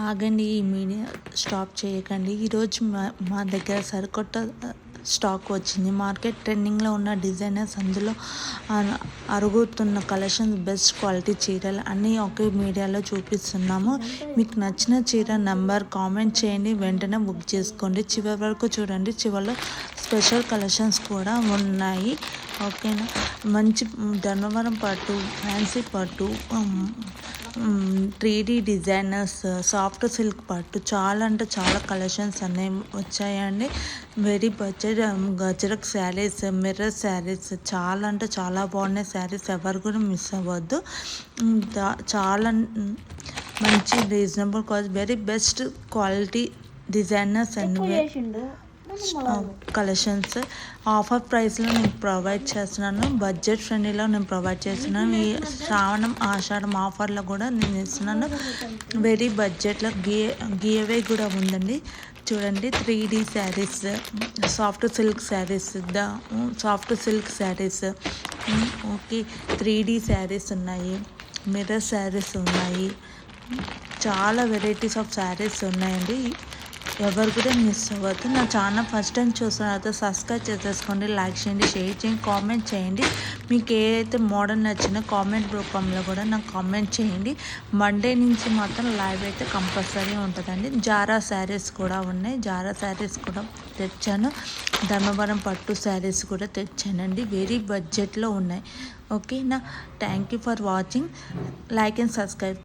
ఆగండి, ఈ media stop చేయకండి. ఈరోజు మా దగ్గర సరికొత్త స్టాక్ వచ్చింది. మార్కెట్ ట్రెండింగ్లో ఉన్న డిజైనర్స్, అందులో అరుగుతున్న కలెక్షన్స్, బెస్ట్ క్వాలిటీ చీరలు అన్నీ ఒకే మీడియాలో చూపిస్తున్నాము. మీకు నచ్చిన చీర నెంబర్ కామెంట్ చేయండి, వెంటనే బుక్ చేసుకోండి. చివరి వరకు చూడండి, చివరిలో స్పెషల్ కలెక్షన్స్ కూడా ఉన్నాయి. ఓకేనా. మంచి ధర్మవరం పట్టు, ఫ్యాన్సీ పట్టు, 3D డిజైనర్స్, సాఫ్ట్ సిల్క్ పట్టు, చాలా అంటే చాలా కలెక్షన్స్ అనేవి వచ్చాయండి. వెరీ బడ్జెట్ గజరక్ శారీస్, మిర్రర్ శారీస్, చాలా అంటే చాలా బాగున్నాయి శారీస్. ఎవరు కూడా మిస్ అవ్వద్దు. చాలా మంచి reasonable cost, very best quality designers and collections offer ప్రైస్లో నేను ప్రొవైడ్ చేస్తున్నాను. బడ్జెట్ ఫ్రెండ్లీలో నేను ప్రొవైడ్ చేస్తున్నాను. ఈ శ్రావణం ఆషాఢం ఆఫర్లో కూడా నేను ఇస్తున్నాను. వెరీ బడ్జెట్లో గివ్ కూడా ఉందండి. చూడండి, 3D saris, soft silk saris, soft silk saris, okay, 3D saris ఉన్నాయి, మిర్రర్ శారీస్ ఉన్నాయి, చాలా వెరైటీస్ ఆఫ్ శారీస్ ఉన్నాయండి. ఎవరు కూడా మిస్ అవ్వద్దు. నా ఛానల్ ఫస్ట్ టైం చూస్తున్న సబ్స్క్రైబ్ చేసేసుకోండి, లైక్ చేయండి, షేర్ చేయండి, కామెంట్ చేయండి. మీకు ఏదైతే మోడల్ నచ్చినా కామెంట్ రూపంలో కూడా నాకు కామెంట్ చేయండి. మండే నుంచి మాత్రం లైవ్ అయితే కంపల్సరీ ఉంటుందండి. జారా శారీస్ కూడా ఉన్నాయి, జారా శారీస్ కూడా తెచ్చాను. ధర్మవరం పట్టు శారీస్ కూడా తెచ్చానండి. వెరీ బడ్జెట్లో ఉన్నాయి. ఓకేనా. Thank you for watching. Like and subscribe.